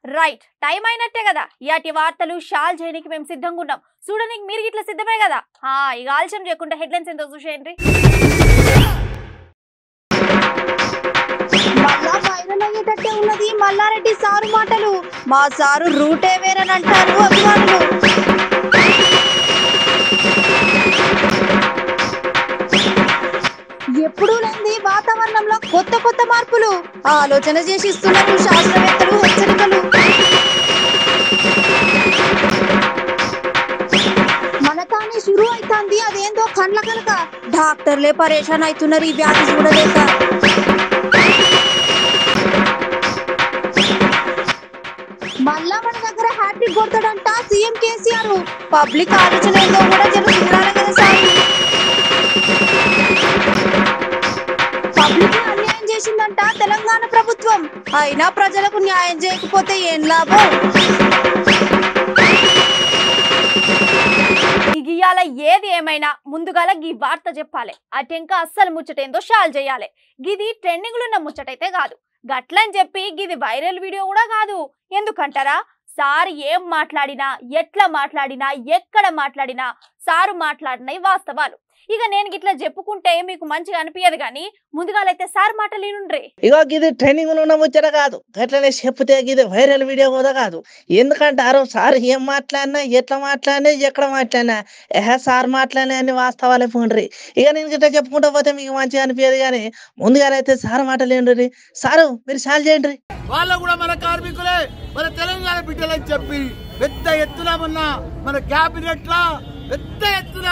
Right time అయినట్టే కదా ఇయాటి వార్తలు షాల్ చేయడానికి మేము సిద్ధంగా ఉన్నాం చూడడానికి మీరు ఇట్లా సిద్ధమే కదా ఇక ఆలస్యం చేయకుండా హెడ్లైన్స్ ఎంతో చూసేయండి మళ్ళా వైరల్ అయ్యేటట్టే ఉన్నది మల్లారెడ్డి సారు మాటలు మా సారు రూటే వేరని అంటారు అభిమానులు ఎప్పుడూ లేని వాతావరణంలో కొత్త కొత్త మార్పులు ఆలోచన చేసి ఇస్తున్నారు శాస్త్రవేత్తలు హెచ్చరికలు మన తానే షురు అవుతుంది అదేందో కండ్ల కనుక డాక్టర్లే పరేషాన్ అవుతున్నారు ఈ వ్యాధి చూడలేక మళ్ళా మన దగ్గర హ్యాట్రిక్ కొడతాడంట సీఎం కేసీఆర్ పబ్లిక్ ఆలోచన ఏందో కూడా చూడాలి కదా సార్ పబ్లిక్ అన్యాయం చేసిందంట తెలంగాణ ప్రభుత్వం అయినా ప్రజలకు న్యాయం చేయకపోతే ఏం లాభం ఇగియాల ఏది ఏమైనా ముందుగాల గీ వార్త చెప్పాలి అటెంక అస్సలు ముచ్చటేందో షాల్ చేయాలి గిది ట్రెండింగ్ ఉన్న ముచ్చటైతే కాదు గట్లని చెప్పి గిది వైరల్ వీడియో కూడా కాదు ఎందుకంటారా సార్ ఏం మాట్లాడినా ఎట్లా మాట్లాడినా ఎక్కడ మాట్లాడినా సారు మాట్లాడినవి వాస్తవాలు ఇక నేను గిట్లా చెప్పుకుంటే మీకు మంచిగా అనిపించదు కానీ ముందుగాలైతే సార్ మాటలు వినుండ్రి ఇగో గిది ట్రైనింగ్ ఉన్న ముచ్చట కాదు గట్లనే చెప్తే గిది వైరల్ వీడియో కూడా కాదు ఎందుకంటారు సార్ ఏం మాట్లాడినా ఎట్లా మాట్లాడినా ఎక్కడ మాట్లాడినా సార్ మాట్లాడినా అన్ని వాస్తవాలే పోండ్రి ఇక నేను గిట్లా చెప్పుకుంటూ పోతే మీకు మంచిగా అనిపించదు కానీ ముందుగాలైతే సార్ మాటలు ఏండ్రి సారు మీరు సాల్ చేయండి వాళ్ళు కూడా మన కార్మికులే మన తెలంగాణ బిడ్డలని చెప్పి పెద్ద ఎత్తున మన క్యాబినెట్ లా పెద్ద ఎత్తున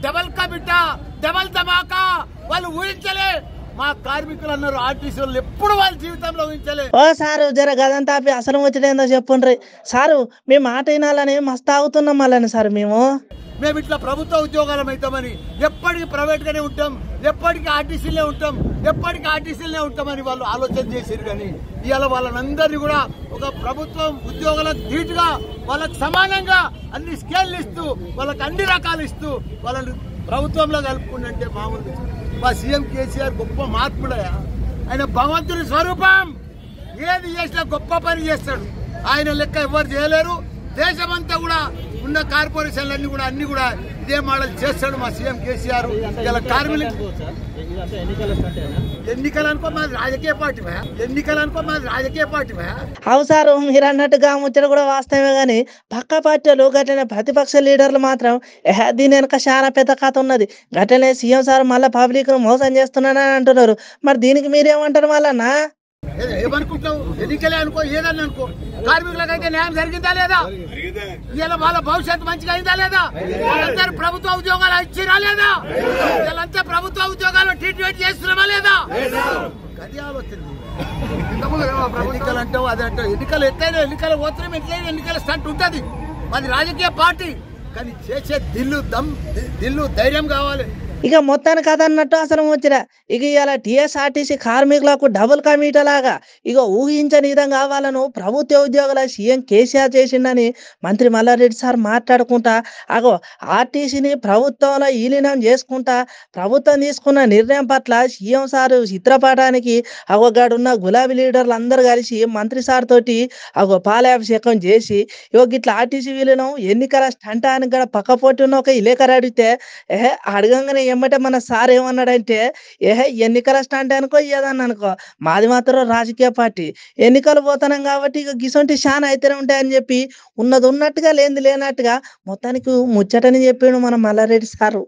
డబల్ కమిటా డబల్ ధమాకా వాళ్ళు ఊహించలే మా కార్మికులు అన్నారు ఆర్టీసీలు ఎప్పుడు వాళ్ళ జీవితంలో ఊహించలే ఓ సారు జర గదంతా అసలు వచ్చేదేందో చెప్పండ్రి సారు మీ మాట వినాలని మస్తు ఆగుతున్నాం మళ్ళీ సార్ మేము ఇట్లా ప్రభుత్వ ఉద్యోగాలం అవుతామని ఎప్పటికీ ప్రైవేట్ గానే ఉంటాం ఎప్పటికీ ఆర్టీసీలే ఉంటాం ఎప్పటికీ ఆర్టీసీలే ఉంటామని వాళ్ళు ఆలోచన చేశారు కానీ ఇవాళ వాళ్ళందరినీ కూడా ఒక ప్రభుత్వం ఉద్యోగాలకు ధీటుగా వాళ్ళకి సమానంగా అన్ని స్కేల్ ఇస్తూ వాళ్ళకి అన్ని రకాలు ఇస్తూ వాళ్ళని ప్రభుత్వంలో కలుపుకుంటే మామూలు మా సీఎం కేసీఆర్ గొప్ప మార్పుడయా ఆయన భగవంతుని స్వరూపం ఏది చేసినా గొప్ప పని చేస్తాడు ఆయన లెక్క ఎవరు చేయలేరు దేశమంతా కూడా ఉన్న కార్పొరేషన్లన్నీ కూడా అన్ని కూడా ఇదే మోడల్ చేస్తాడు మా సీఎం కేసీఆర్ ఇలా కార్మికులు ఎన్నికలు అనుకో మాది రాజకీయ పార్టీ అవు సారు మీరు అన్నట్టుగా ముచ్చట కూడా వాస్తవమే గాని పక్క పార్టీలు గట్లనే ప్రతిపక్ష లీడర్లు మాత్రం దీని వెనక చాలా పెద్ద కథ ఉన్నది గట్లనే సీఎం సార్ మళ్ళీ పబ్లిక్ ను మోసం చేస్తున్నానని అంటున్నారు మరి దీనికి మీరేమంటారు మళ్ళన్నా ఏమనుకుంటావు ఎన్నికలే అనుకో ఏదన్నా అనుకో కార్మికులకైతే న్యాయం జరిగిందా లేదా ఇలా వాళ్ళ భవిష్యత్తు మంచిగా అయిందా లేదా వాళ్ళందరూ ప్రభుత్వ ఉద్యోగాలు ఇచ్చిరా లేదా వీళ్ళంతా ప్రభుత్వ ఉద్యోగాలు ట్రీట్మెంట్ చేస్తున్నామా లేదా అది ఆలోచన ఎన్నికలు అంటావు అది అంటావు ఎన్నికలు ఎట్లయినా ఎన్నికలు పోతున్నాం ఎట్లయినా ఎన్నికల స్టంట్ ఉంటుంది అది రాజకీయ పార్టీ కానీ చేసే దిల్లు ధైర్యం కావాలి ఇక మొత్తానికి కదన్నట్టు అసలు వచ్చిన ఇక ఇవాళ టీఎస్ఆర్టీసీ కార్మికులకు డబుల్ కమిటీ లాగా ఇక ఊహించని విధంగా వాళ్ళను ప్రభుత్వ ఉద్యోగుల సీఎం కేసీఆర్ చేసిండని మంత్రి మల్లారెడ్డి సార్ మాట్లాడుకుంటా అగో ఆర్టీసీని ప్రభుత్వంలో విలీనం చేసుకుంటా ప్రభుత్వం తీసుకున్న నిర్ణయం పట్ల సీఎం సారు చిత్రపటానికి అగోగాడున్న గులాబీ లీడర్లు అందరూ కలిసి మంత్రి సార్ తోటి అగో పాలాభిషేకం చేసి ఇగో గిట్లా ఆర్టీసీ విలీనం ఎన్నికల స్టంట్ అని కూడా పక్కపోటీ ఉన్న ఒక విలేకరు అడిగితే అడగంగానే ఏమంటే మన సార్ ఏమన్నాడంటే ఎన్నికల స్టాండ్ అనుకో ఏదన్నా అనుకో మాది మాత్రం రాజకీయ పార్టీ ఎన్నికలు పోతున్నాం కాబట్టి ఇక గిసొంటి షాన్ అయితేనే ఉంటాయని చెప్పి ఉన్నది ఉన్నట్టుగా లేనిది లేనట్టుగా మొత్తానికి ముచ్చటని చెప్పిండు మన మల్లారెడ్డి సారు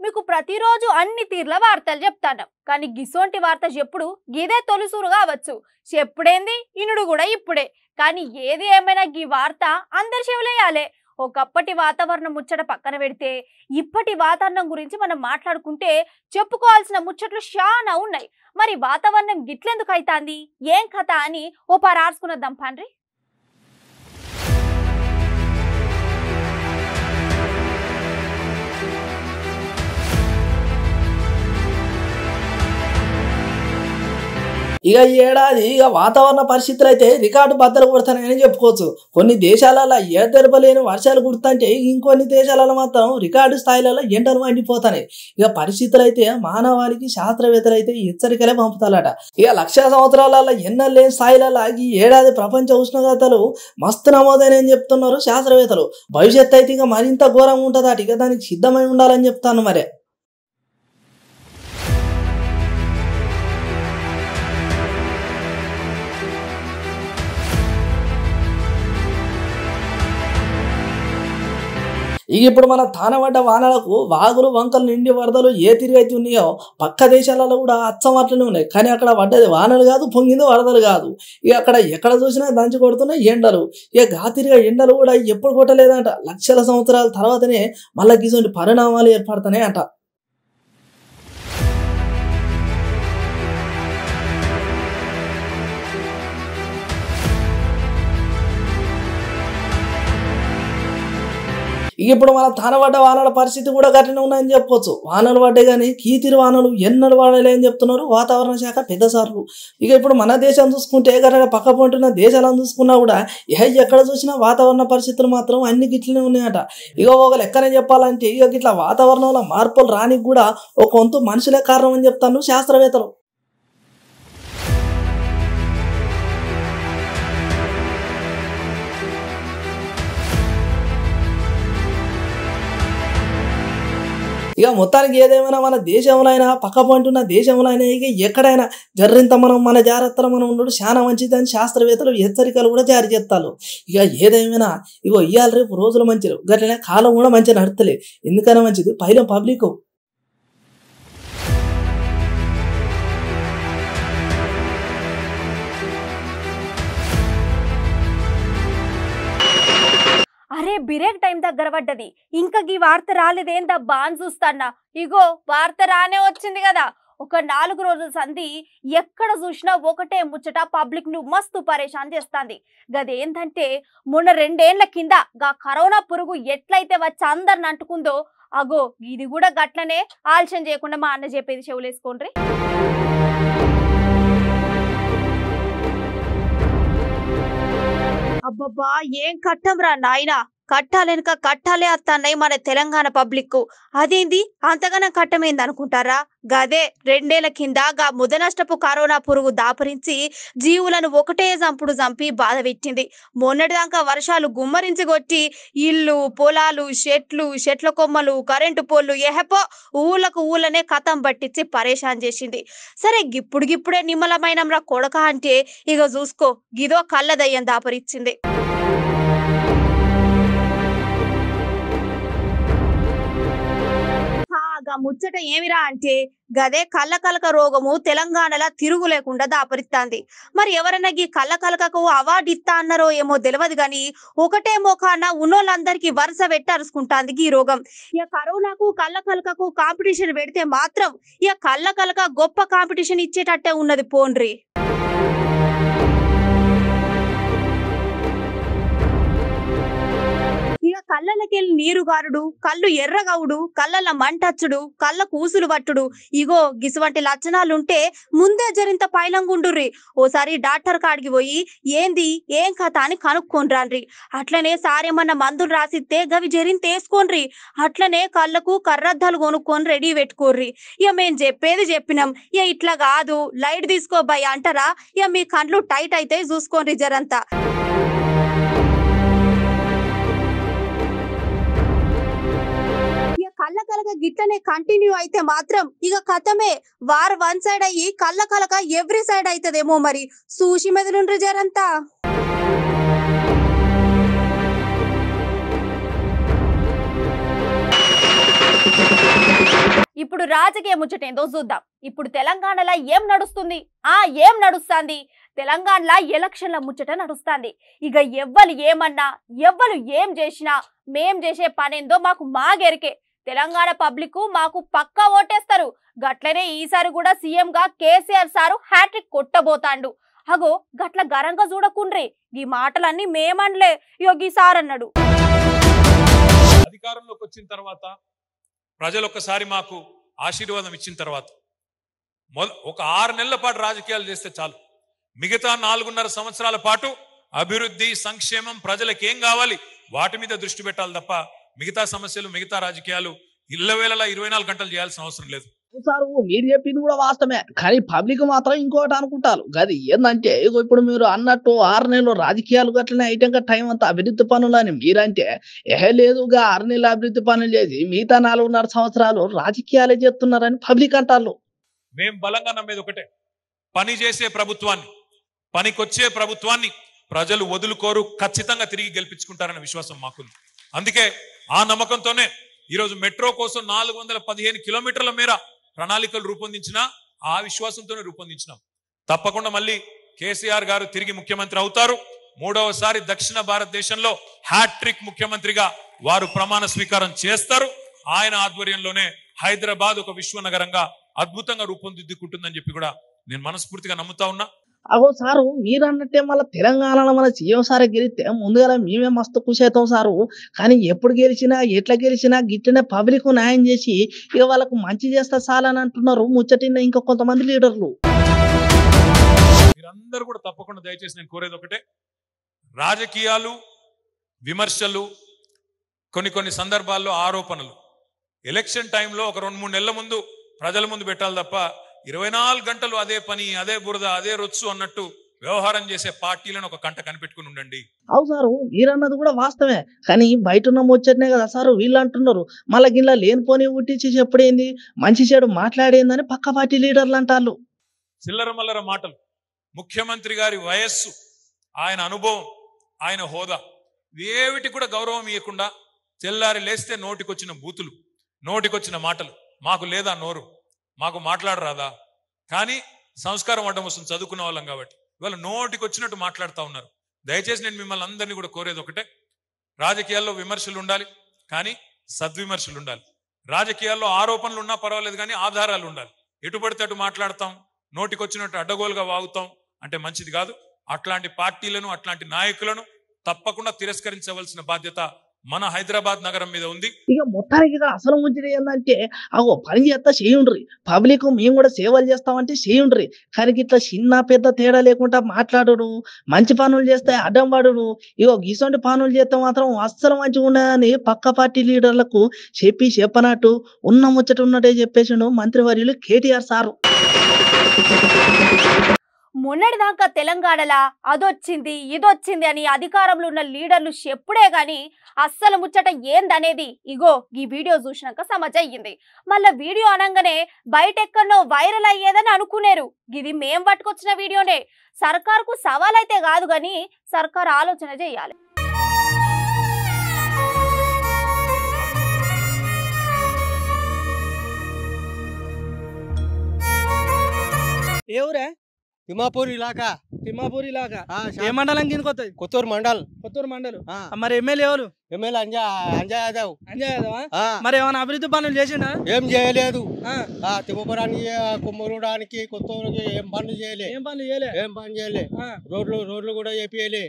మీకు ప్రతిరోజు అన్ని తీర్ల వార్తలు చెప్తాను కానీ గిసోంటి వార్త చెప్పుడు గిదే తొలిసూరు కావచ్చు చెప్పుడేంది ఇనుడు కూడా ఇప్పుడే కానీ ఏది ఏమైనా గీ వార్త అందరి చెవులేయాలే ఒకప్పటి వాతావరణం ముచ్చట పక్కన పెడితే ఇప్పటి వాతావరణం గురించి మనం మాట్లాడుకుంటే చెప్పుకోవాల్సిన ముచ్చట్లు చాలా ఉన్నాయి మరి వాతావరణం గిట్లెందుకు అవుతాంది ఏం కథ అని ఓ పారార్చుకున్నద్దాం పండ్రి ఇక ఈ ఏడాది ఇక వాతావరణ పరిస్థితులు అయితే రికార్డు బద్దలు కొడతానని చెప్పుకోవచ్చు. కొన్ని దేశాలలో ఎడతెరపలేని వర్షాలు కుడుతుంటే ఇంకొన్ని దేశాలలో మాత్రం రికార్డు స్థాయిలలో ఎండలు మండిపోతాయి. ఇక పరిస్థితులు అయితే మానవాళికి శాస్త్రవేత్తలు అయితే హెచ్చరికలే పంపుతారట. ఇక 1,00,000 సంవత్సరాలలో ఎన్నెలు లేని స్థాయిలలో ఈ ఏడాది ప్రపంచ ఉష్ణోగ్రతలు మస్తు నమోదైనని చెప్తున్నారు శాస్త్రవేత్తలు. భవిష్యత్తు అయితే ఇక మరింత ఘోరంగా ఉంటుందట. ఇక దానికి సిద్ధమై ఉండాలని చెప్తాను మరి. ఇక ఇప్పుడు మన తానబడ్డ వానలకు వాగులు వంకలు నిండి వరదలు ఏ తిరిగి అయితే ఉన్నాయో పక్క దేశాలలో కూడా అచ్చం అట్లనే ఉన్నాయి. కానీ అక్కడ పడ్డది వానలు కాదు, పొంగింది వరదలు కాదు. ఇక అక్కడ ఎక్కడ చూసినా దంచి కొడుతున్నాయి ఎండలు. ఇక గాతిరిగా ఎండలు కూడా ఎప్పుడు కొట్టలేదంట. 1,00,000 సంవత్సరాల తర్వాతనే మళ్ళీ ఇటువంటి పరిణామాలు ఏర్పడుతున్నాయి అంట. ఇక ఇప్పుడు మన తానబడ్డ వానల పరిస్థితి కూడా గట్టినే ఉన్నాయని చెప్పొచ్చు. వానలు పడ్డే కానీ కీతిరి వానలు ఎన్నడూ వాడలే అని చెప్తున్నారు వాతావరణ శాఖ పెద్దసార్లు. ఇక ఇప్పుడు మన దేశం చూసుకుంటే గట్టిగా పక్క పొంటున్న దేశాలను చూసుకున్నా కూడా ఎక్కడ చూసినా వాతావరణ పరిస్థితులు మాత్రం అన్ని గిట్లనే ఉన్నాయట. ఇక ఒక లెక్కనే చెప్పాలంటే ఇక ఇట్లా వాతావరణంలో మార్పులు రానికి కూడా ఒక వంతు మనుషులే కారణం అని చెప్తాను శాస్త్రవేత్తలు. ఇక మొత్తానికి ఏదేమైనా మన దేశంలో అయినా పక్క పంటున్న దేశంలో అయినా ఇక ఎక్కడైనా జర్రింత మన జాగ్రత్తలు మనం ఉండడు చాలా మంచిదని శాస్త్రవేత్తలు హెచ్చరికలు కూడా జారీ చేస్తారు. ఇక ఏదేమైనా ఇగో ఇవాళ రేపు రోజులు మంచిది, గట్లనే కాలం కూడా మంచిగా నడతలే. ఎందుకైనా మంచిది పైన పబ్లిక్ అరే బ్రేక్ టైం దగ్గర పడ్డది, ఇంకా ఈ వార్త రాలేదేందబ్బా అని చూస్తాన్నా. ఇగో వార్త రానే వచ్చింది కదా. ఒక 4 రోజుల సంధి ఎక్కడ చూసినా ఒకటే ముచ్చట పబ్లిక్ ను మస్తు పరేషాన్ చేస్తుంది. గదేంటంటే మొన్న 2 ఏళ్ల కింద గా కరోనా పురుగు ఎట్లయితే వచ్చి అందరిని అంటుకుందో అగో ఇది కూడా గట్లనే. ఆలస్యం చేయకుండా మా అన్న చెప్పేది చెవులేసుకోండి. అబ్బబ్బా ఏం కట్టంరా నాయనా, కట్టాలెనక కట్టాలే అత్తన్నాయి మన తెలంగాణ పబ్లిక్. అదేంది అంతగానం కట్టమైంది అనుకుంటారా? గదే 2 ఏళ్ల కింద గా ముదనష్టపు కరోనా పురుగు దాపరించి జీవులను ఒకటే చంపి బాధ పెట్టింది. మొన్నటిదాకా వర్షాలు గుమ్మరించి కొట్టి ఇల్లు పొలాలు చెట్ల కొమ్మలు కరెంటు పోల్లు ఎహపో ఊళ్ళనే కథం పట్టించి పరేషాన్ చేసింది. సరే గిప్పుడే నిమ్మలమైనంరా కొడక అంటే ఇక చూసుకో గిదో కళ్ళదయ్యం దాపరిచ్చింది. ముచ్చట ఏమిరా అంటే గదే కళ్ళకలక రోగము తెలంగాణలో తిరుగు లేకుండా దాపరిస్తాంది. మరి ఎవరైనా ఈ కళ్ళకలకకు అవార్డు ఇస్తా అన్నారో ఏమో తెలియదు గాని ఒకటే మోకాన ఉన్నోళ్ళందరికీ వరుస పెట్టి అరుచుకుంటాంది ఈ రోగం. ఇక కరోనాకు కళ్ళకలకకు కాంపిటీషన్ పెడితే మాత్రం ఇక కళ్ళకలక గొప్ప కాంపిటీషన్ ఇచ్చేటట్టే ఉన్నది పోండ్రి. ఇక కళ్ళకెళ్ళి నీరుగారుడు, కళ్ళు ఎర్రగవుడు, కళ్ళ మంటచ్చుడు, కళ్ళ కూసులు పట్టుడు ఇగో గిసువంటి లక్షణాలుంటే ముందే జరింత పైలంగుండుర్రి. ఓసారి డాక్టర్ కాడికి పోయి ఏంది ఏం కథ అని కనుక్కోండ్రాన్రి. అట్లనే సారేమన్నా మందులు రాసిస్తే గవి జరింత వేసుకోండ్రి. అట్లనే కళ్ళకు కర్రద్దాలు కొనుక్కొని రెడీ పెట్టుకోర్రి. ఇక మేం చెప్పేది చెప్పినాం, ఇక ఇట్లా కాదు లైట్ తీసుకోబాయి అంటారా? ఇక మీ కళ్ళు టైట్ అయితే చూసుకోండి జరంతా. కళ్ళకలక గిట్లనే కంటిన్యూ అయితే మాత్రం ఇక కథమే. వార్ 1 సైడ్ అయ్యి కళ్ళకలక ఎవ్రీ సైడ్ అవుతుందేమో. మరి సూషి మెదలుండ్రి జరంతా. ఇప్పుడు రాజకీయ ముచ్చటేందో చూద్దాం. ఇప్పుడు తెలంగాణలో ఏం నడుస్తుంది? ఏం నడుస్తుంది? తెలంగాణలో ఎలక్షన్ల ముచ్చట నడుస్తుంది. ఇక ఎవ్వరు ఏమన్నా ఎవ్వరు ఏం చేసినా మేం చేసే పనేందో మాకు మాగెరికే. తెలంగాణ పబ్లిక్ మాకు పక్కా ఓటేస్తారు. గట్లనే ఈసారి కూడా సీఎం గా కేసీఆర్ సారు హ్యాట్రిక్ కొట్టబోతాండు. అగో గట్ల గరంగా చూడకుండ్రి. ఈ మాటలన్నీ మేమనలే, యోగి సార్ అన్నాడు. అధికారంలోకి వచ్చిన తర్వాత ప్రజలు ఒక్కసారి మాకు ఆశీర్వాదం ఇచ్చిన తర్వాత ఒక 6 నెలల పాటు రాజకీయాలు చేస్తే చాలు. మిగతా 4.5 సంవత్సరాల పాటు అభివృద్ధి, సంక్షేమం, ప్రజలకు ఏం కావాలి వాటి మీద దృష్టి పెట్టాలి తప్ప మిగతా సమస్యలు, మిగతా రాజకీయాలు 24 గంటలు చేయాల్సిన అవసరం లేదు. సార్ మీరు చెప్పింది కూడా వాస్తవమే, కానీ పబ్లిక్ మాత్రం ఇంకోటి అనుకుంటారు. అది ఏంటంటే ఇప్పుడు మీరు అన్నట్టు 6 నెలలు రాజకీయాలు గట్లనే ఐటంగా టైం అంతా అభివృద్ధి పనులు అని మీరంటే లేదుగా 6 నెలలు అభివృద్ధి పనులు చేసి మిగతా 4.5 సంవత్సరాలు రాజకీయాలే చేస్తున్నారని పబ్లిక్ అంటారు. మేము బలంగా నమ్మేది ఒకటే, పని చేసే ప్రభుత్వాన్ని, పనికొచ్చే ప్రభుత్వాన్ని ప్రజలు వదులుకోరు, ఖచ్చితంగా తిరిగి గెలిపించుకుంటారనే విశ్వాసం మాకుంది. అందుకే ఆ నమ్మకంతోనే ఈరోజు మెట్రో కోసం 415 కిలోమీటర్ల మేర ప్రణాళికలు రూపొందించినా ఆ విశ్వాసంతోనే రూపొందించినాం. తప్పకుండా మళ్ళీ కేసీఆర్ గారు తిరిగి ముఖ్యమంత్రి అవుతారు. 3వసారి దక్షిణ భారతదేశంలో హ్యాట్రిక్ ముఖ్యమంత్రిగా వారు ప్రమాణ స్వీకారం చేస్తారు. ఆయన ఆధ్వర్యంలోనే హైదరాబాద్ ఒక విశ్వనగరంగా అద్భుతంగా రూపొందిద్దుకుంటుందని చెప్పి కూడా నేను మనస్ఫూర్తిగా నమ్ముతా ఉన్నా. అగో సారు మీరు అన్నట్టే మళ్ళీ తెలంగాణలో మన సీఎం సార్ గెలిస్తే ముందుగా మేమే మస్తు ఖుషి అవుతాం సారు. కానీ ఎప్పుడు గెలిచినా ఎట్లా గెలిచినా గిట్టనే పబ్లిక్ న్యాయం చేసి ఇక వాళ్ళకు మంచి చేస్తా చాలని అంటున్నారు ముచ్చటిన్న ఇంకా కొంతమంది లీడర్లు. మీరందరూ కూడా తప్పకుండా దయచేసి నేను కోరేది ఒకటే, రాజకీయాలు, విమర్శలు, కొన్ని సందర్భాల్లో ఆరోపణలు ఎలక్షన్ టైంలో ఒక 2-3 నెలల ముందు ప్రజల ముందు పెట్టాలి తప్ప 24 గంటలు అదే పని, అదే బురద, అదే రొచ్చు అన్నట్టు వ్యవహారం చేసే పార్టీలను ఒక కంట కనిపెట్టుకుని ఉండండి. అవు సారు మీరన్నది కూడా వాస్తవమే, కానీ బయట ఉన్న ముచ్చటనే కదా సారు వీళ్ళు అంటున్నారు. మళ్ళీ గిట్లా లేనిపోని ఉట్టించి చెప్పుడేంది, మంచి చెడు మాట్లాడేందని పక్క పార్టీ లీడర్లు అంటారు. చిల్లర మల్లర మాటలు. ముఖ్యమంత్రి గారి వయస్సు, ఆయన అనుభవం, ఆయన హోదా ఏవిటి కూడా గౌరవం ఇవ్వకుండా తెల్లారి లేస్తే నోటికొచ్చిన బూతులు, నోటికొచ్చిన మాటలు. మాకు లేదా నోరు, మాకు మాట్లాడరాదా? కానీ సంస్కారం అడ్డం వస్తుంది చదువుకున్న వాళ్ళం కాబట్టి ఇవాళ నోటికొచ్చినట్టు మాట్లాడుతూ ఉన్నారు. దయచేసి నేను మిమ్మల్ని అందరినీ కూడా కోరేది ఒకటే, రాజకీయాల్లో విమర్శలు ఉండాలి కానీ సద్విమర్శలు ఉండాలి. రాజకీయాల్లో ఆరోపణలు ఉన్నా పర్వాలేదు కానీ ఆధారాలు ఉండాలి. ఎటు పడితే అటు మాట్లాడతాం, నోటికొచ్చినట్టు అడ్డగోలుగా వాగుతాం అంటే మంచిది కాదు. అట్లాంటి పార్టీలను, అట్లాంటి నాయకులను తప్పకుండా తిరస్కరించవలసిన బాధ్యత మన హైదరాబాద్ నగరం మీద ఉంది. ఇక మొత్తానికి ఇక్కడ అసలు ముచ్చట ఏంటంటే అగో పని చేస్తా చేయుండ్రి, పబ్లిక్ మేము కూడా సేవలు చేస్తామంటే చేయుండ్రి, కానీ ఇట్లా చిన్న పెద్ద తేడా లేకుండా మాట్లాడుడు, మంచి పనులు చేస్తే అడ్డం పడుడు, ఇగో గిసొంటి పనులు చేస్తే మాత్రం అస్సలు మంచిగా ఉండదని పక్క పార్టీ లీడర్లకు చెప్పనట్టు ఉన్న ముచ్చట ఉన్నట్టే చెప్పేసిండు మంత్రివర్యులు కేటీఆర్ సారు. మొన్నటిదాకా తెలంగాణలా అదొచ్చింది ఇదొచ్చింది అని అధికారంలో ఉన్న లీడర్లు చెప్పుడే గాని అస్సలు ముచ్చట ఏందనేది ఇగో ఈ వీడియో చూసినాక సమజయ్యింది. మళ్ళా వీడియో అనగానే బయటెక్కడో వైరల్ అయ్యేదని అనుకునేరు. ఇది మేం పట్టుకొచ్చిన వీడియోనే. సర్కార్కు సవాలైతే కాదు గాని సర్కార్ ఆలోచన చేయాలి. ఎవరే తిమ్మాపూర్ ఇలాకా తిమ్మాపూర్ ఇలాగా ఏ మండలం కిందకి వస్తుంది? కొత్తూరు మండల్. కొత్తూరు మండలం. మరి ఎమ్మెల్యే ఎవరు? ఎమ్మెల్యే అంజయ్ యాదవ్. అంజయ్ యాదవా? మరి ఏమైనా అభివృద్ధి పనులు చేసిండా? ఏం చేయలేదు. తిమ్మపురానికి, కుమ్మరుడానికి, కొత్తూరుకి ఏం పనులు చేయలే. ఏం పనులు చేయలే? ఏం పని చేయలే. రోడ్లు కూడా చేపియలే.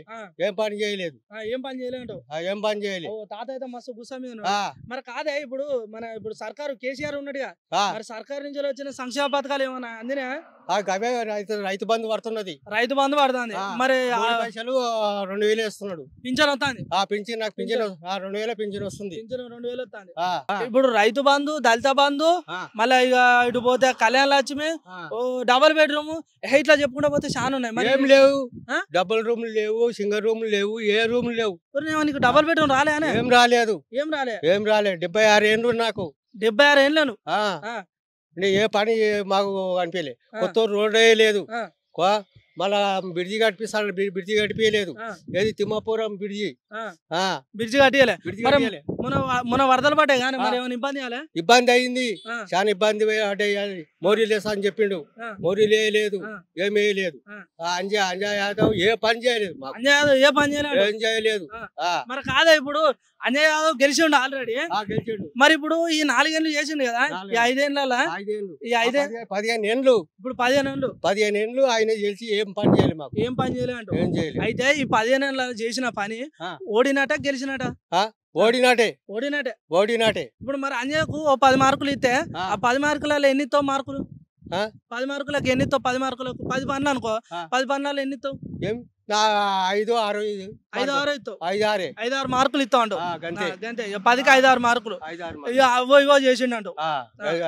ఏం పని చేయలేదు. ఏం పని చేయలేదు. ఏం పని చేయలే. తాత అయితే మస్తు గుస్సా మీద ఉన్నాడు. మరి కాదే ఇప్పుడు సర్కారు కేసీఆర్ ఉన్నట్టుగా మరి సర్కారు నుంచి వచ్చిన సంక్షేమ పథకాలు ఏమన్నా అందినా? అవే రైతు బంధు పడుతున్నది. రైతు బంధు పడుతుంది. మరి పైసలు 2000 ఇస్తున్నాడు. పింఛన్ వస్తుంది. పింఛన్ నాకు పింఛన్ 2000 పింఛన్ వస్తుంది. 2000 వస్తుంది. ఇప్పుడు రైతు బంధు, దళిత బంధు, మళ్ళీ ఇక ఇటు పోతే కళ్యాణ లక్ష్మి, డబుల్ బెడ్రూమ్, ఇట్లా చెప్పుకుంటా పోతే చాలా ఉన్నాయి. మరి ఏం లేవు. డబుల్ రూమ్లు లేవు, సింగిల్ రూమ్లు లేవు, ఏ రూమ్ లేవు. నీకు డబుల్ బెడ్రూమ్ రాలే? ఏం రాలేదు. ఏం రాలే. 76 ఏండ్లు నాకు. 76 ఏండ్లను. ఏ పని మాకు అనిపించలే. కొత్త రోడ్డే లేదు. మళ్ళా బ్రిడ్జి కట్టిస్తాను, బ్రిడ్జి కట్టిపోయలేదు. ఏది తిమ్మాపురం బ్రిడ్జి కట్టియలే. మన వరదలు పడ్డాయి కానీ మరి ఏమైనా ఇబ్బంది అయింది. చాలా ఇబ్బంది అంటే మోరీ లేసా అని చెప్పిండు. మోరీ లేదు, ఏమీ లేదు. అంజయ్ యాదవ్ ఏ పని చేయలేదు. అంజయ్ యాదవ్ ఏ పని చేయలేదు. ఏం చేయలేదు. మరి కాదా ఇప్పుడు అంజయ్ యాదవ్ గెలిచిండు ఆల్రెడీ. గెలిచిండు. మరి ఇప్పుడు ఈ 4 ఏళ్ళు చేసిండు కదా, ఈ 5 ఏళ్ళ, ఈ 15 ఏండ్లు, ఇప్పుడు 15 ఏండ్లు ఆయన గెలిచి ఏం పని చేయలేదు. మాకు ఏం పని చేయలేదు. ఏం చేయలేదు. అయితే ఈ 15 ఏళ్ళ చేసిన పని ఓడినట గెలిచినట? ఓడినాటే. ఇప్పుడు మరి అంజయ్కు 10 మార్కులు ఇస్తే ఆ 10 మార్కులలో ఎన్ని మార్కులు? 10 మార్కులకు ఎన్ని ఇస్తావు? 10 మార్కులకు 10 పనులు అనుకో, 10 పనులు ఎన్ని ఇస్తావు? ఏం నా 5, 6 5, 6 ఇస్తావు. 5, 6 5, 6 మార్కులు ఇస్తావు అంటావు. గంతే గంతే 10కి 5, 6 మార్కులు. 5, 6 ఇక అవో ఇవో చేసిండు అంటావు.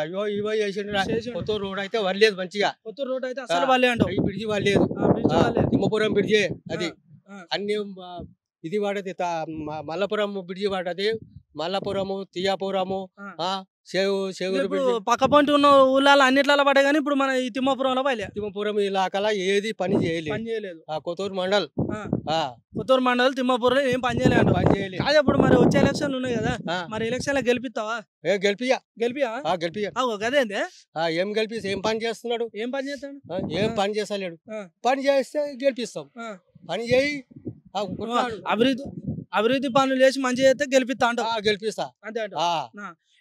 అయ్యో ఇవో చేసిండు. కొత్త రోడ్ అయితే వర్లేదు మంచిగా. కొత్త రోడ్ అయితే అసలు వాళ్ళే అంటావు. ఈ బ్రిడ్జి వర్లేదు. తిమ్మపురం బ్రిడ్జి అది అన్ని ఇది వాడది. మల్లపురం బ్రిడ్జి వాడది. మల్లపురము, తియాపురము, సేవూరు బ్రిడ్జి. పక్క పొంటి ఉన్న ఊళ్ళలో అన్నిట్లలో పడ్డాయి కానీ ఇప్పుడు మన ఈ తిమ్మపురంలో పైలే. తిమ్మపురం ఇలాకలా ఏది పని చేయలేదు. కొత్తూరు మండల్ కొత్తూరు మండల్ తిమ్మపురం ఏం పని చేయలేదు. కాదు ఇప్పుడు మరి వచ్చే ఎలక్షన్లు ఉన్నాయి కదా, మరి ఎలక్షన్ లో గెలిపిస్తావా? గెలిపియా గదేందే ఏం గెలిపిస్తే ఏం పని చేస్తున్నాడు? ఏం పని చేస్తాడు? ఏం పని చేస్తలేడు. పని చేస్తే గెలిపిస్తాం. పని చేయి అభివృద్ధి పనులు చేసి మంచి చేస్తే గెలిపిస్తా అంటావు. గెలిపిస్తా అంతే అంటావు.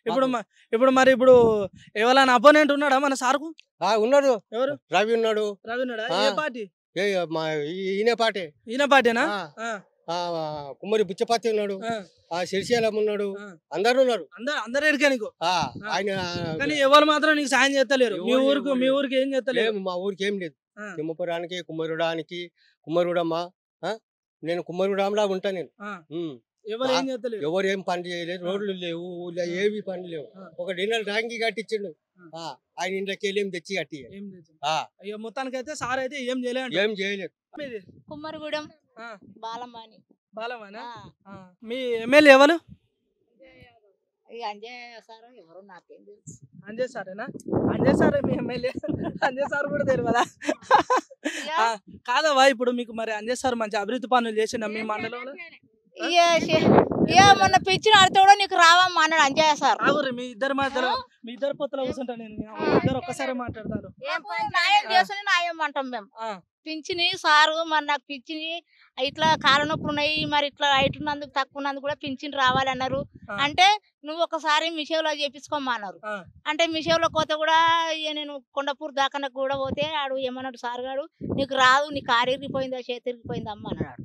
ఇప్పుడు ఎవరైనా అపోనెంట్ ఉన్నాడా మన సార్కు? ఉన్నాడు. ఎవరు? రవి ఉన్నాడు. ఏ పార్టీ? ఈయన పార్టీ. ఈయన పార్టీనా? కుమ్మరి బుచ్చపతి ఉన్నాడు. శిరిశైలం ఉన్నాడు. అందరు ఉన్నారు. అందరు ఎరికే నీకు. ఆయన కానీ ఎవరు మాత్రం నీకు సాయం చేస్తలేరు. మీ ఊరికి ఏం చేస్తలేరు? మా ఊరికి ఏం లేదు. తిమ్మపురానికి, కుమ్మరుడమ్మ. నేను కుమ్మరుడంలా ఉంటా. నేను ఎవరు ఏం పని చేయలేదు. రోడ్లు లేవు, ఏవి పని లేవు. ఒక డిన్నర్ ట్యాంకి కట్టించిండు. ఆయన ఇంట్లోకి వెళ్ళి ఏం తెచ్చి కట్టి మొత్తానికి అయితే సార్ అయితే ఏం చేయలేదు. కుమ్మరిగూడెం బాలమాని. బాలమానా? మీ ఎమ్మెల్యే ఎవరు? అంజయ్య సార్ ఎవరు నాకేం తెలుసు. అంజయ్ సారేనా? అంజయ్ సారే మీ ఎమ్మెల్యే? అంజయ్ సార్ కూడా తెలియదా? కాదవా ఇప్పుడు మీకు మరి అంజయ్ సార్ మంచి అభివృద్ధి పనులు చేసిండ మీ మండలంలో? మొన్న పిచ్చిన ఆడితే కూడా నీకు రావమ్మా అన్నాడు అంజయ్య సార్. మీ ఇద్దరు పొత్తులో కూర్చుంటా నేను. ఇద్దరు ఒక్కసారి మాట్లాడతారు. న్యాయం చేస్తే న్యాయం అంటాం మేము. పింఛని సారు మరి నాకు పింఛని ఇట్లా కాళ్ళ నొప్పులు ఉన్నాయి, మరి ఇట్లా ఇట్లున్నందుకు తక్కువ ఉన్నందుకు కూడా పింఛన్ రావాలి అన్నారు. అంటే నువ్వు ఒకసారి మిషేలో చేపించుకోమా అన్నారు. అంటే మిషేలో పోతే కూడా నేను కొండపూర్ దాకా కూడా పోతే ఆడు ఏమన్నాడు సార్ గారు, నీకు రాదు, నీ కారు ఇరిగిపోయిందా చేతి ఇరిగిపోయిందా అమ్మ అన్నాడు.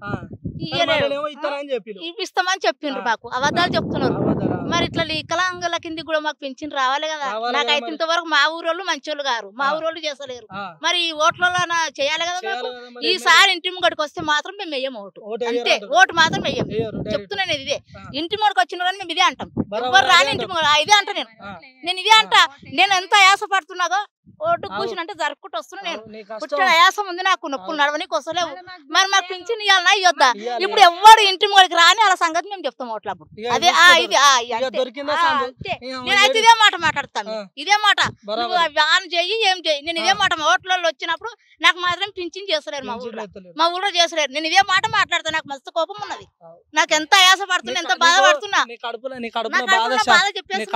ఇప్పిస్తామని చెప్పిండ్రు. మాకు అబద్ధాలు చెప్తున్నారు. మరి ఇట్లా వికలాంగుల కింద కూడా మాకు పింఛన్ రావాలి కదా. నాకైతే ఇంతవరకు మా ఊరోళ్ళు మంచోళ్ళు గారు, మా ఊరోళ్ళు చేస్తలేరు. మరి ఈ ఓట్లలో చేయాలి కదా మాకు. ఈసారి ఇంటి ముంగడికి వస్తే మాత్రం మేము వెయ్యం ఓటు. అంతే, ఓటు మాత్రం వెయ్యం. చెప్తున్నాను ఇదే. ఇంటి ముంగడికి వచ్చిన వాళ్ళు మేము ఇదే అంటాం. ఎవరు రాని ఇంటి ముంగ ఇదే అంట. నేను ఇదే అంట. నేను ఎంత ఆయాస పడుతున్నాగో ఓటు కూర్చుని జరుపుకుంటూ వస్తున్నా. నేను పుట్టిన ఆయాసం ఉంది నాకు, నొప్పులు నడవనికి వస్తలేవు. మరి మాకు పింఛన్ ఇవ్వాలన్నా ఇవ్వద్దా? ఇప్పుడు ఎవరు ఇంటి ముంగడికి రాని అలా సంగతి మేము చెప్తాం ఓట్లు అప్పుడు. అదే నేనైతే ఇదే మాట మాట్లాడతాను. ఇదే మాట ఆన్ చేయి ఏం చేయి. నేను ఇదే మాట ఓట్లలో వచ్చినప్పుడు నాకు మాత్రం పింఛన్ చేస్తలేరు మా ఊళ్ళో చేస్తలేరు. నేను ఇదే మాట మాట్లాడతాను. నాకు మస్తు కోపం ఉన్నది. నాకు ఎంత ఆయాస పడుతున్నా, ఎంత బాధపడుతున్నా.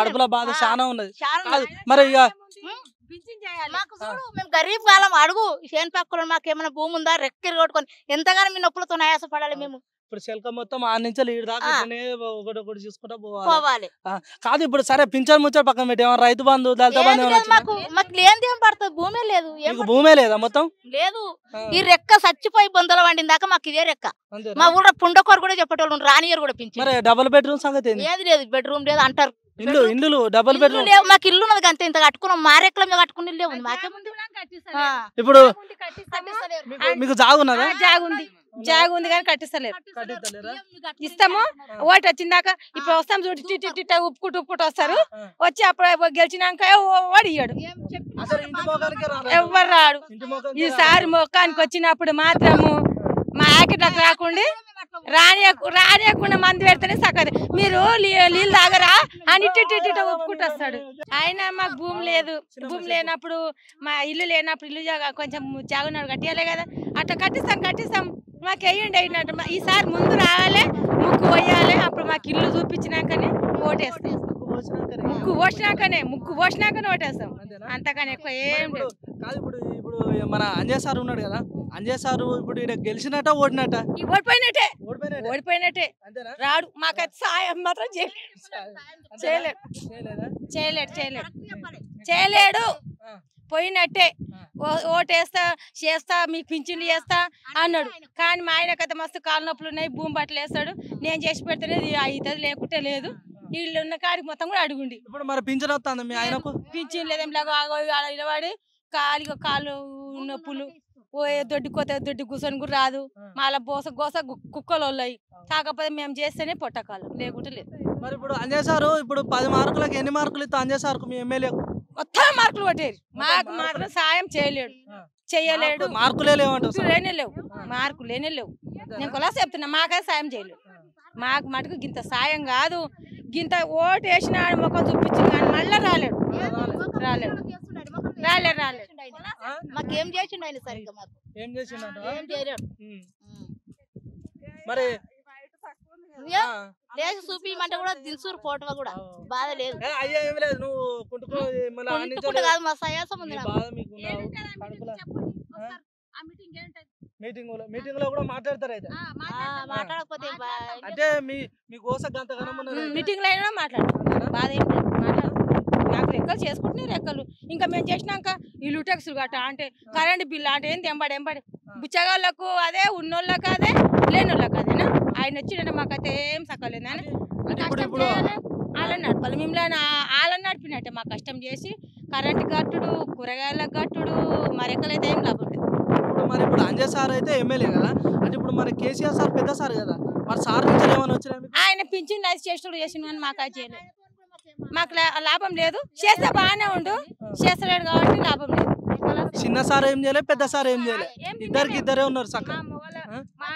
కడుపులో బాధ చాలా ఉన్నది. మరి మాకు చూడు, మేము గరీబ్ కాలం అడుగు చేను పక్కలో మాకు ఏమైనా భూమి ఉందా రెక్కలు కొట్టుకొని ఎంతగానో మీ నొప్పులతో ఆయాస పడాలి మేము. ఇప్పుడు చెలక మొత్తం ఆ నుంచి లీడ్ దాకా ఒకటి చూసుకుంటా పోవాలి. కాదు ఇప్పుడు సరే పింఛన్ ముచ్చట పక్కన పెట్టి రైతు బంధు, దళిత బంధు మాకు లేనిది ఏం పడుతుంది? భూమే లేదు. భూమే లేదా మొత్తం లేదు. ఈ రెక్క చచ్చిపోయి బొందల వండిన దాకా మాకు ఇదే రెక్క. మా ఊళ్ళో పుండకోరు కూడా చెప్పేటోళ్ళు రానియరు కూడా పింఛన్. డబుల్ బెడ్రూమ్ సంగతి ఏది లేదు, బెడ్రూమ్ లేదు అంటారు. ఇల్లు డబుల్ బెడ్రూమ్ లేవు. మాకు ఇల్లు ఉన్నది అంతే, ఇంత కట్టుకున్నాం. మా రెక్కల మీద కట్టుకుని లేవు. ఇప్పుడు మీకు జాగున్నదా? జాగుంది కానీ కట్టిస్తలేరు. ఇస్తాము ఓటు వచ్చిందాక. ఇప్పుడు వస్తాం చూడు, ఉప్పుకుంటూ వస్తారు. వచ్చి అప్పుడు గెలిచినాక వాడు ఇయ్యాడు, ఎవ్వరు రాడు. ఈసారి మొక్కానికి వచ్చినప్పుడు మాత్రము మా ఆకెట్లకు రాకుండా రానియకుండా మంది పెడితేనే సగది. మీరు నీళ్ళు తాగరా అని ఇట్ట ఒప్పుకుంటూ వస్తాడు. ఆయన మాకు భూమి లేదు. భూమి లేనప్పుడు మా ఇల్లు లేనప్పుడు ఇల్లు కొంచెం జాగున్నాడు కట్టియాలే కదా. అట్లా కట్టిస్తాం. మాకు వేయండి అయినట్టు. ఈసారి ముందు రావాలి, ముక్కు పోయాలి. అప్పుడు మాకు ఇల్లు చూపించినాకనే ఓటేస్తాం. ముక్కు పోసినాకనే ఓటేస్తాం. అంతకని ఎక్కువ ఏం లేదు. ఇప్పుడు మన అంజయ్ సార్ ఉన్నాడు కదా, అంజయ్ సార్ ఇప్పుడు ఇక్కడ గెలిచినట్ట ఓడినట్ట? ఓడిపోయినట్టే. రాడు. మాకైతే సాయం మాత్రం చేయలేడు. పోయినట్టే. ఓటేస్తా చేస్తా, మీకు పింఛన్లు చేస్తా అన్నాడు. కానీ మా ఆయన కథ మస్తు కాళ్ళ నొప్పులు ఉన్నాయి, భూమి బట్టలు వేస్తాడు. నేను చేసి పెడితేనే అవుతుంది, లేకుంటే లేదు. వీళ్ళు ఉన్న కాడికి మొత్తం కూడా అడుగుండి. ఇప్పుడు మరి పింఛన్ వస్తుంది మీ ఆయనకు? పింఛన్ లేదేం నిలబడి కాలు నొప్పులు ఓ దొడ్డి కొత్త దొడ్డి కూర్చొని కూడా రాదు మళ్ళీ బోస గోస కుక్కలు వస్తాయి కాకపోతే మేము చేస్తేనే పొట్టకాలు లేకుంటే లేదు. మరి ఇప్పుడు అంజయ్ సార్ ఇప్పుడు 10 మార్కులకు ఎన్ని మార్కులు ఇస్తా అంజయ్ సార్ మీ ఎమ్మెల్యే మొత్తం మార్కులు కొట్టేది మాకు మాత్రం సాయం చేయలేడు మార్కులే లేవంటారు లేవు మార్కులు లేవు నేను కొలా చెప్తున్నా మాకైతే సాయం చేయలేడు మాకు మటుకు గింత సాయం కాదు గింత ఓటు వేసిన ముఖం చూపించింది కానీ మళ్ళీ రాలేడు మాకేం చేసిండు ఆయన సరిగ్గా మాకు ఏం చేసిండు ఏం చేయలేడు మరి లేచి చూపించమంటే కూడా దిల్సూరు ఫోటో కూడా బాధ లేదు అయ్యా ఏం లేదు నువ్వు కుంటుకుంట కాదు మా సయాసం ఉంది మీటింగ్ లో కూడా మాట్లాడతారు అయితే మాట్లాడకపోతే అంటే మీ కోసం గంతగానం మీటింగ్ లో అయినా మాట్లాడతారు బాధ ఏం లేదు మాట్లాడతారు నాకు రెక్కలు చేసుకుంటున్నారు రెక్కలు ఇంకా మేము చేసినాక ఇల్లు ట్యాక్సులు కట్ట అంటే కరెంట్ బిల్లు అంటే ఏంటి ఎంబడి బుచ్చగాళ్ళకు అదే ఉన్నోళ్ళకి అదే లేనోళ్ళకి అదేనా ఆయన వచ్చిండే మాకైతే ఏం సక్కలేదు అని వాళ్ళని నడపాలి మిమ్మల్ని వాళ్ళని నడిపినట్టే మా కష్టం చేసి కరెంట్ కట్టుడు కూరగాయలకు కట్టుడు మరెక్కలైతే ఏం లాభం లేదు. మరి ఇప్పుడు అంజయ్ సార్ అయితే ఎమ్మెల్యే కదా అంటే ఇప్పుడు మరి కేసీఆర్ సార్ పెద్ద సార్ కదా మరి సార్ నుంచి ఏమైనా వచ్చినా ఆయన పింఛన్ నైస్ చేస్తుడు చేసిన కానీ మాకు అది చేయలేదు మాకు లాభం లేదు చేస్తే బాగానే ఉండు చేస్తలేడు కాబట్టి లాభం లేదు. చిన్న సార్ ఏం చేయలేదు పెద్ద సార్ ఏం చేయలేదు ఇద్దరే ఉన్నారు చక్కగా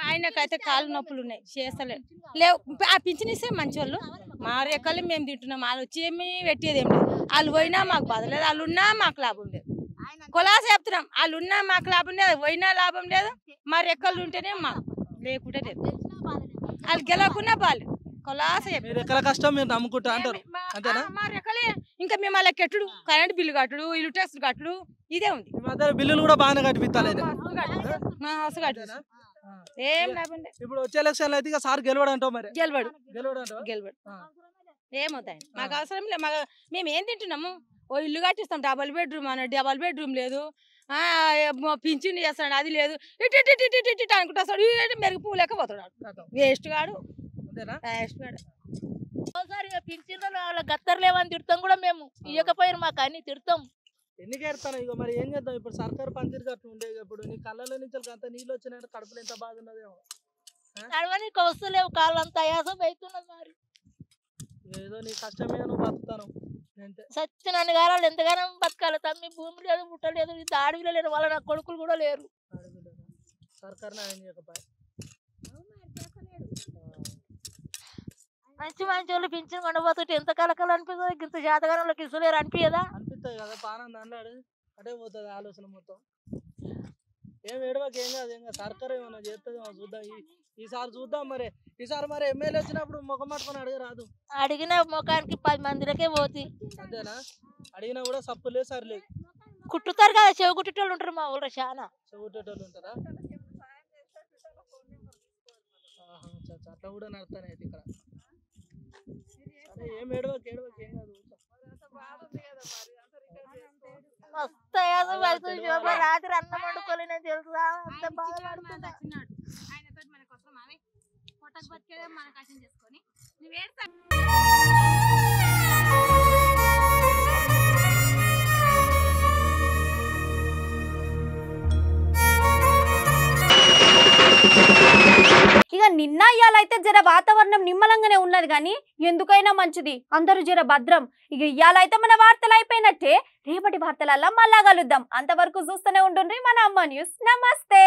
ఆయనకైతే కాళ్ళు నొప్పులు ఉన్నాయి చేస్తలేడు లేవు ఆ పింఛన్ ఇస్తే మంచి వాళ్ళు మా రెక్కలు మేము తింటున్నాం వాళ్ళు వచ్చి ఏమి పెట్టేది ఏం లేదు వాళ్ళు పోయినా మాకు బాధ లేదు వాళ్ళు ఉన్నా మాకు లాభం లేదు కొలాస చెప్తున్నాం వాళ్ళు ఉన్నా మాకు లాభం లేదు పోయినా లాభం లేదు మా రెక్కలు ఉంటేనే మాకు లేకుంటే లేదు వాళ్ళు గెలవకున్నా బాగాలేదు కొలాస రెక్కల కష్టం మీరు నమ్ముకుంటా అంటారు అంతేనా మా రెక్కలే ఇంకా మేము అలా కట్టుడు కరెంట్ బిల్లు కట్టుడు ఇల్లు ట్యాక్స్ కట్టుడు ఇదే ఉంది బిల్లులు కూడా బాగానే కట్టిపిస్తాను ఏం లాభం లేదు. ఇప్పుడు వచ్చే ఎలక్షన్ అయితే ఇక సార్ గెలవడు అంటావు మరి గెలవడు ఏమవుతాయి మాకు అవసరం లేదు మేము ఏం తింటున్నాము ఓ ఇల్లు కట్టిస్తాం డబల్ బెడ్రూమ్ లేదు పింఛన్ చేస్తాడు అది లేదు ఇటు అనుకుంటా మెరుగు పువ్వు లెక్క పోతాడు వేస్ట్ గాడు పింఛన్ వాళ్ళ గత్తర్ లేవని తిడతాం కూడా మేము ఇవ్వకపోయారు మాకు అన్ని తిడతాం ఎన్ని కేడతాను ఇక మరి ఏం చేద్దాం ఇప్పుడు సర్కారు పనితీరు అట్లా ఉండే ఇప్పుడు నీ కళ్ళలో నుంచి అంత నీళ్ళు వచ్చినాయంటే కడుపులో ఎంత బాధ ఉన్నదేమో నడవనికి వస్తలేవు కాళ్ళంతా ఆయాసం అవుతున్నది మరి ఏదో నీ కష్టమే నువ్వు బతుకుతాను సత్యనాన్ని గారు ఎంతగానో బతకాలి తమ్మి భూమి లేదు ముట్ట లేదు అడవిలో లేరు వాళ్ళ నా కొడుకులు కూడా లేరు సర్కారు న్యాయం చేయకపోయా మంచి వాళ్ళు పింఛన్ కొండపోతుంటే ఎంత కలకలు అనిపిస్తుంది ఇంత జాతకాలంలోకి ఇస్తలేరు అనిపించదా అనిపిస్తుంది కదా పానం అన్నాడు అటే పోతుంది ఆలోచన మొత్తం ఏం ఏడవకి ఏం కాదు ఇంకా సర్కారు ఏమన్నా చేస్తుంది చూద్దాం ఈసారి చూద్దాం మరి ఈసారి మరి ఎమ్మెల్యే వచ్చినప్పుడు ముఖం పట్టుకొని అడగరాదు అడిగిన ముఖానికి 10 మందిలకే పోతి అంతేనా అడిగినా కూడా సప్పు లేదు సరిలేదు కుట్టుతారు కదా చెవి కుట్టేటోళ్ళు ఉంటారు మా ఊళ్ళో చాలా చెవి కుట్టేటోళ్ళు ఉంటారా అట్లా కూడా నడుస్తానే అయితే ఇక్కడ ఏం ఏడవకి ఏం కాదు మస్తు రాత్రి అన్నం వండుకోలేని తెలుసా అంత బాగా ఇక నిన్న ఇయాలైతే జర వాతావరణం నిమ్మలంగానే ఉన్నది కానీ ఎందుకైనా మంచిది అందరూ జర భద్రం. ఇక ఇయాలైతే మన వార్తలు అయిపోయినట్టే. రేపటి వార్తలల్లా మళ్ళా కలుద్దాం. అంతవరకు చూస్తూనే ఉండండి మన అమ్మ న్యూస్. నమస్తే.